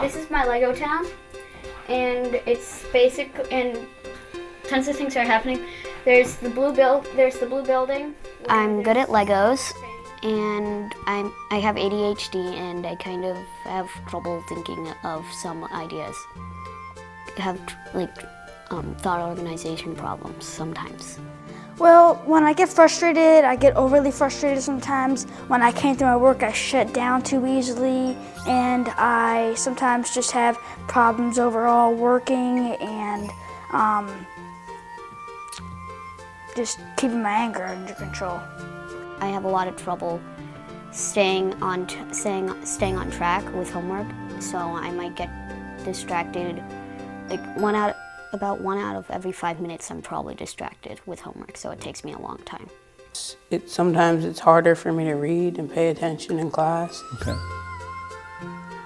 This is my Lego town, and it's basic, and tons of things are happening. There's the blue building. I'm good at Legos, and I have ADHD, and I kind of have trouble thinking of some ideas. I have thought organization problems sometimes. Well, when I get frustrated, I get overly frustrated sometimes. When I can't do my work, I shut down too easily, and I sometimes just have problems overall working and just keeping my anger under control. I have a lot of trouble staying on track with homework, so I might get distracted. About one out of every 5 minutes, I'm probably distracted with homework, so it takes me a long time. Sometimes it's harder for me to read and pay attention in class. Okay.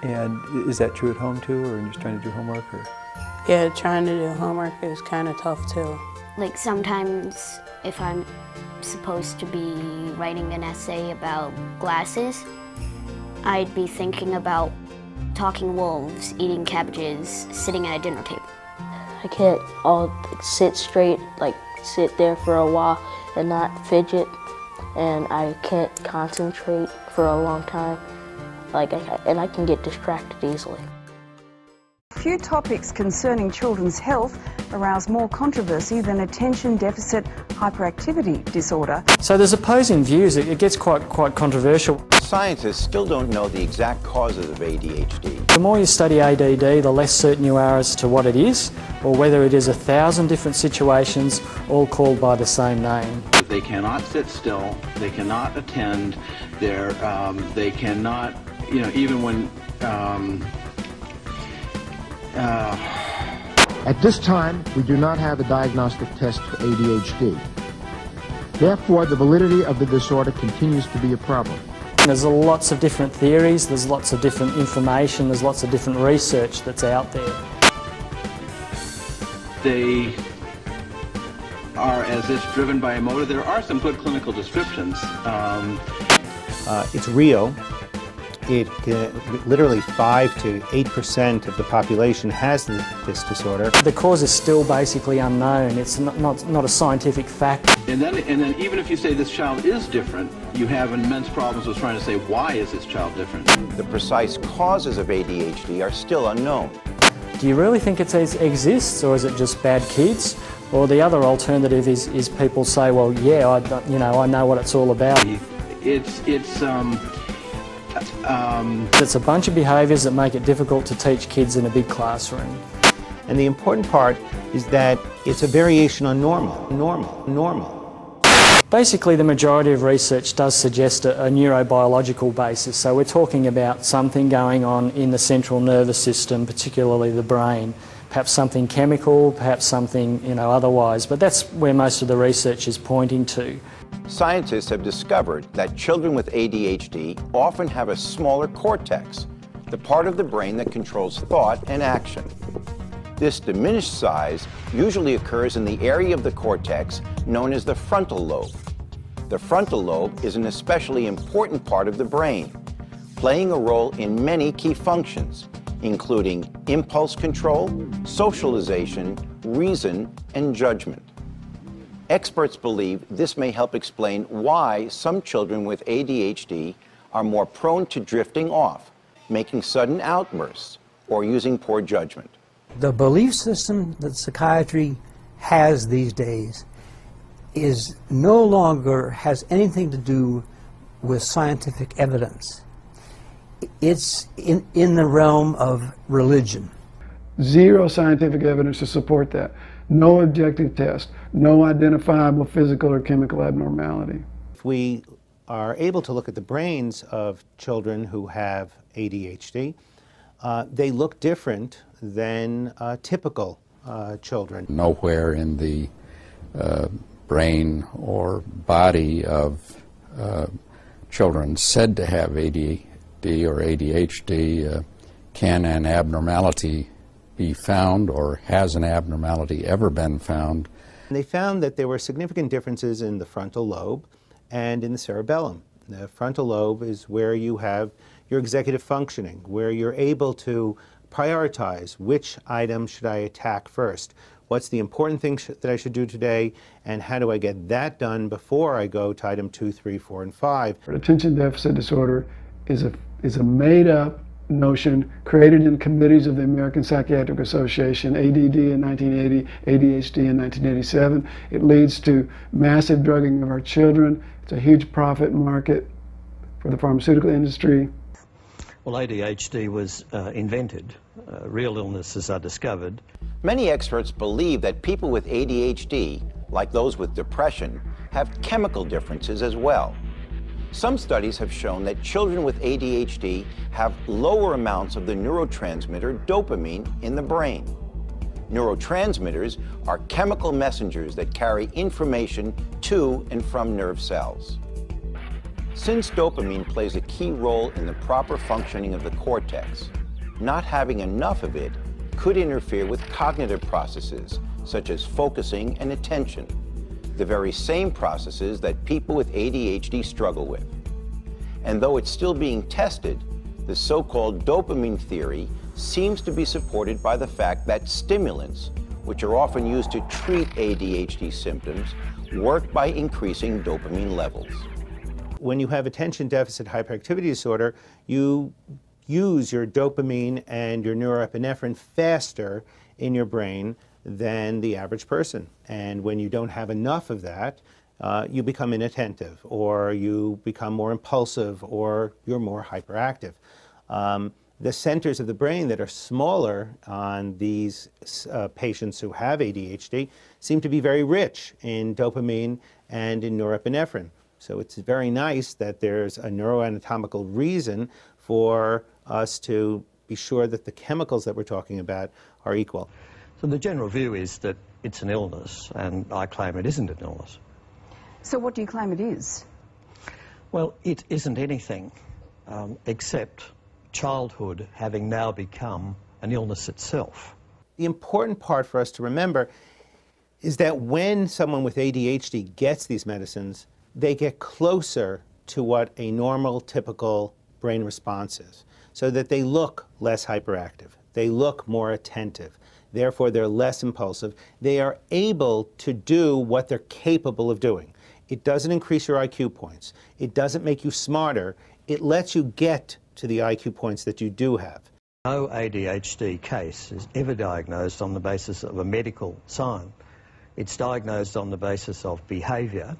And is that true at home too, or just trying to do homework? Or? Yeah, trying to do homework is kind of tough too. Like sometimes if I'm supposed to be writing an essay about glasses, I'd be thinking about talking wolves, eating cabbages, sitting at a dinner table. I can't all sit straight, sit there for a while and not fidget, and I can't concentrate for a long time, and I can get distracted easily. Few topics concerning children's health arouse more controversy than attention deficit hyperactivity disorder. So there's opposing views. It gets quite controversial. Scientists still don't know the exact causes of ADHD. The more you study ADD, the less certain you are as to what it is, or whether it is 1,000 different situations, all called by the same name. They cannot sit still, they cannot attend, they cannot, even when... At this time, we do not have a diagnostic test for ADHD. Therefore, the validity of the disorder continues to be a problem. There's lots of different theories, there's lots of different information, there's lots of different research that's out there. They are as if driven by a motor. There are some good clinical descriptions. It's real. Literally 5 to 8% of the population has this disorder. The cause is still basically unknown. It's not a scientific fact. And then even if you say this child is different, you have immense problems with trying to say, why is this child different? The precise causes of ADHD are still unknown. Do you really think it exists, or is it just bad kids? Or the other alternative is people say, well, yeah, I know what it's all about. It's a bunch of behaviours that make it difficult to teach kids in a big classroom. And the important part is that it's a variation on normal. Basically, the majority of research does suggest a neurobiological basis. So we're talking about something going on in the central nervous system, particularly the brain. Perhaps something chemical, perhaps something otherwise. But that's where most of the research is pointing to. Scientists have discovered that children with ADHD often have a smaller cortex, the part of the brain that controls thought and action. This diminished size usually occurs in the area of the cortex known as the frontal lobe. The frontal lobe is an especially important part of the brain, playing a role in many key functions, including impulse control, socialization, reason, and judgment. Experts believe this may help explain why some children with ADHD are more prone to drifting off, making sudden outbursts, or using poor judgment. The belief system that psychiatry has these days is no longer has anything to do with scientific evidence. It's in the realm of religion. Zero scientific evidence to support that. No objective test, no identifiable physical or chemical abnormality. If we are able to look at the brains of children who have ADHD, they look different than typical children. Nowhere in the brain or body of children said to have ADD or ADHD can an abnormality be found, or has an abnormality ever been found? And they found that there were significant differences in the frontal lobe and in the cerebellum. The frontal lobe is where you have your executive functioning, where you're able to prioritize which item should I attack first. What's the important thing that I should do today, and how do I get that done before I go to item 2, 3, 4, and 5? Attention deficit disorder is a made-up notion created in committees of the American Psychiatric Association, ADD in 1980, ADHD in 1987. It leads to massive drugging of our children. It's a huge profit market for the pharmaceutical industry. Well, ADHD was invented. Real illnesses are discovered. Many experts believe that people with ADHD, like those with depression, have chemical differences as well. Some studies have shown that children with ADHD have lower amounts of the neurotransmitter dopamine in the brain. Neurotransmitters are chemical messengers that carry information to and from nerve cells. Since dopamine plays a key role in the proper functioning of the cortex, not having enough of it could interfere with cognitive processes such as focusing and attention, the very same processes that people with ADHD struggle with. And though it's still being tested, the so-called dopamine theory seems to be supported by the fact that stimulants, which are often used to treat ADHD symptoms, work by increasing dopamine levels. When you have attention deficit hyperactivity disorder, you use your dopamine and your norepinephrine faster in your brain than the average person. And when you don't have enough of that, you become inattentive, or you become more impulsive, or you're more hyperactive. The centers of the brain that are smaller on these patients who have ADHD seem to be very rich in dopamine and in norepinephrine. So it's very nice that there's a neuroanatomical reason for us to be sure that the chemicals that we're talking about are equal. So the general view is that it's an illness, and I claim it isn't an illness. So what do you claim it is? Well, it isn't anything except childhood having now become an illness itself. The important part for us to remember is that when someone with ADHD gets these medicines, they get closer to what a normal, typical brain response is, so that they look less hyperactive, they look more attentive, therefore they're less impulsive. They are able to do what they're capable of doing. It doesn't increase your IQ points. It doesn't make you smarter. It lets you get to the IQ points that you do have. No ADHD case is ever diagnosed on the basis of a medical sign. It's diagnosed on the basis of behaviour,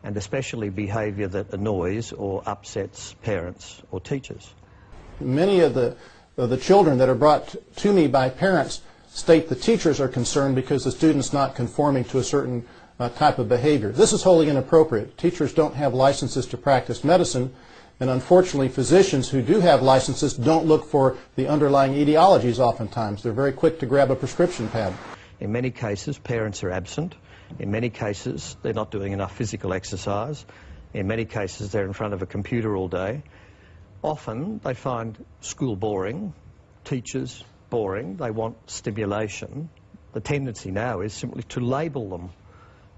and especially behaviour that annoys or upsets parents or teachers. Many of the children that are brought to me by parents state the teachers are concerned because the student's not conforming to a certain type of behavior. This is wholly inappropriate. Teachers don't have licenses to practice medicine, and unfortunately physicians who do have licenses don't look for the underlying etiologies oftentimes. They're very quick to grab a prescription pad. In many cases, parents are absent. In many cases, they're not doing enough physical exercise. In many cases, they're in front of a computer all day. Often, they find school boring, teachers boring. They want stimulation. The tendency now is simply to label them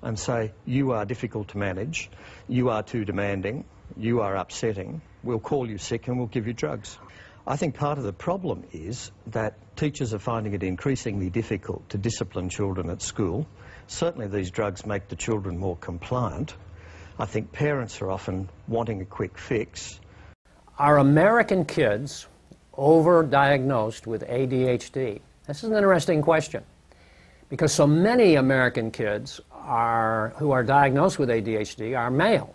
and say, you are difficult to manage, you are too demanding, you are upsetting, we'll call you sick and we'll give you drugs. I think part of the problem is that teachers are finding it increasingly difficult to discipline children at school. Certainly these drugs make the children more compliant. I think parents are often wanting a quick fix. Are American kids overdiagnosed with ADHD? This is an interesting question, because so many American kids who are diagnosed with ADHD are male.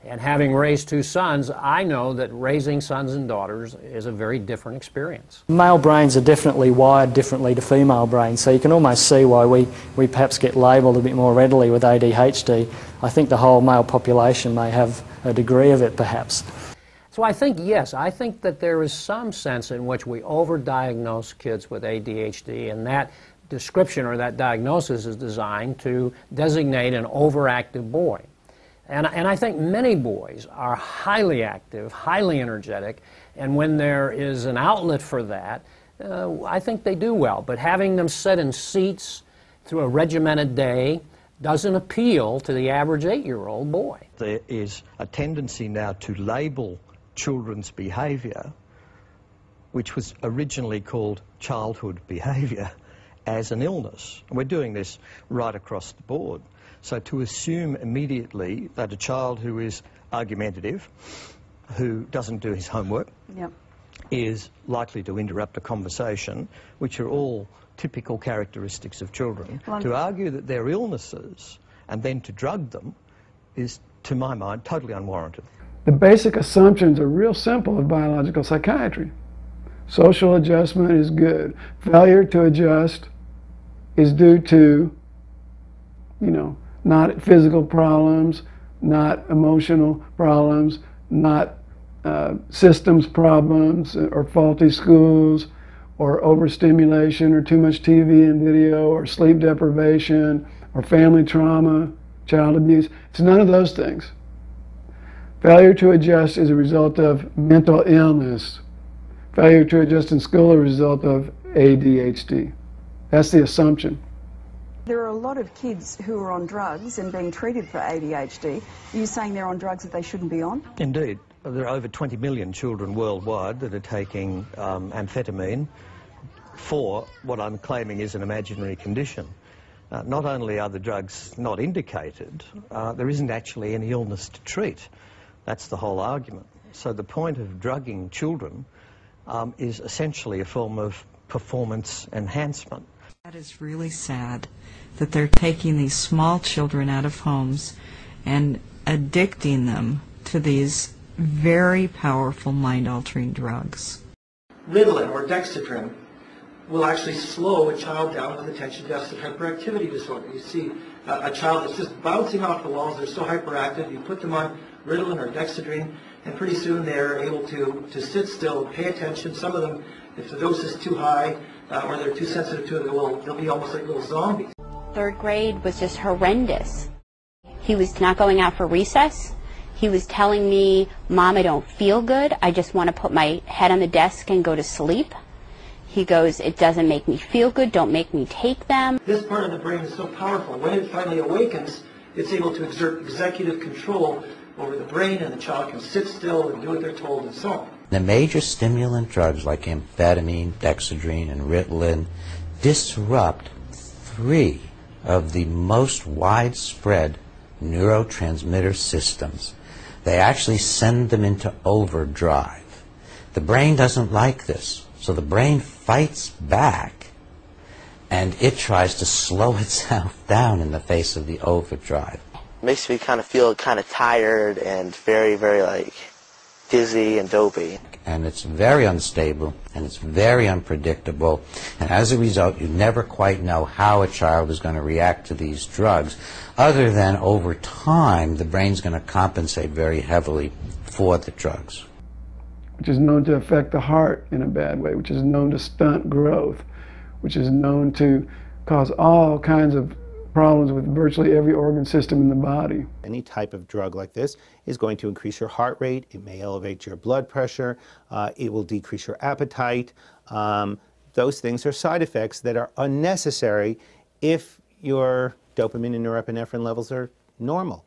And having raised two sons, I know that raising sons and daughters is a very different experience. Male brains are definitely wired differently to female brains, so you can almost see why we perhaps get labelled a bit more readily with ADHD. I think the whole male population may have a degree of it, perhaps. So I think, yes, I think that there is some sense in which we overdiagnose kids with ADHD, and that description or that diagnosis is designed to designate an overactive boy. And I think many boys are highly active, highly energetic, and when there is an outlet for that, I think they do well. But having them sit in seats through a regimented day doesn't appeal to the average 8-year-old boy. There is a tendency now to label children's behaviour which was originally called childhood behaviour, as an illness. And we're doing this right across the board. So to assume immediately that a child who is argumentative, who doesn't do his homework, Yep. is likely to interrupt a conversation, which are all typical characteristics of children, to argue that they're illnesses and then to drug them is, to my mind, totally unwarranted. The basic assumptions are real simple of biological psychiatry. Social adjustment is good. Failure to adjust is due to, not physical problems, not emotional problems, not systems problems or faulty schools or overstimulation or too much TV and video or sleep deprivation or family trauma, child abuse. It's none of those things. Failure to adjust is a result of mental illness. Failure to adjust in school is a result of ADHD. That's the assumption. There are a lot of kids who are on drugs and being treated for ADHD. Are you saying they're on drugs that they shouldn't be on? Indeed. There are over 20 million children worldwide that are taking amphetamine for what I'm claiming is an imaginary condition. Not only are the drugs not indicated, there isn't actually any illness to treat. That's the whole argument. So the point of drugging children is essentially a form of performance enhancement. That is really sad, that they're taking these small children out of homes and addicting them to these very powerful mind-altering drugs. Ritalin or dexedrine will actually slow a child down with attention deficit hyperactivity disorder. You see a child that's just bouncing off the walls, they're so hyperactive, you put them on Ritalin or dexedrine, and pretty soon they're able to sit still, pay attention. Some of them, if the dose is too high or they're too sensitive to it, they'll be almost like little zombies. Third grade was just horrendous. He was not going out for recess. He was telling me, "Mom, I don't feel good. I just want to put my head on the desk and go to sleep." He goes, "It doesn't make me feel good. Don't make me take them." This part of the brain is so powerful. When it finally awakens, it's able to exert executive control over the brain, and the child can sit still and do what they're told and so on. The major stimulant drugs like amphetamine, dexedrine, and Ritalin disrupt 3 of the most widespread neurotransmitter systems. They actually send them into overdrive. The brain doesn't like this, so the brain fights back, and it tries to slow itself down in the face of the overdrive. Makes me kind of feel kind of tired and very, very like dizzy and dopey. And it's very unstable, and it's very unpredictable, and as a result you never quite know how a child is going to react to these drugs, other than over time the brain's going to compensate very heavily for the drugs. Which is known to affect the heart in a bad way, which is known to stunt growth, which is known to cause all kinds of problems with virtually every organ system in the body. Any type of drug like this is going to increase your heart rate, it may elevate your blood pressure, it will decrease your appetite. Those things are side effects that are unnecessary if your dopamine and norepinephrine levels are normal.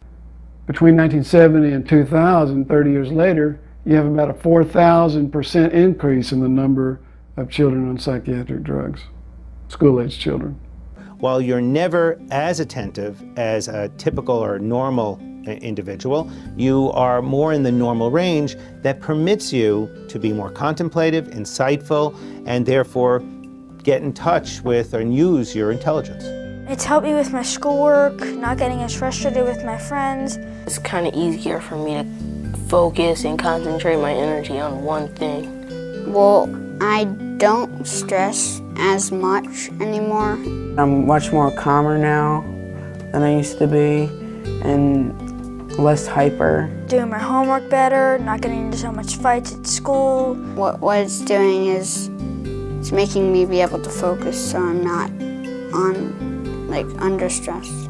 Between 1970 and 2000, 30 years later, you have about a 4,000% increase in the number of children on psychiatric drugs, school-age children. While you're never as attentive as a typical or normal individual, you are more in the normal range that permits you to be more contemplative, insightful, and therefore get in touch with and use your intelligence. It's helped me with my schoolwork, not getting as frustrated with my friends. It's kind of easier for me to focus and concentrate my energy on one thing. Well, I don't stress as much anymore. I'm much more calmer now than I used to be, and less hyper. Doing my homework better, not getting into so much fights at school. What it's doing is it's making me be able to focus so I'm not under stress.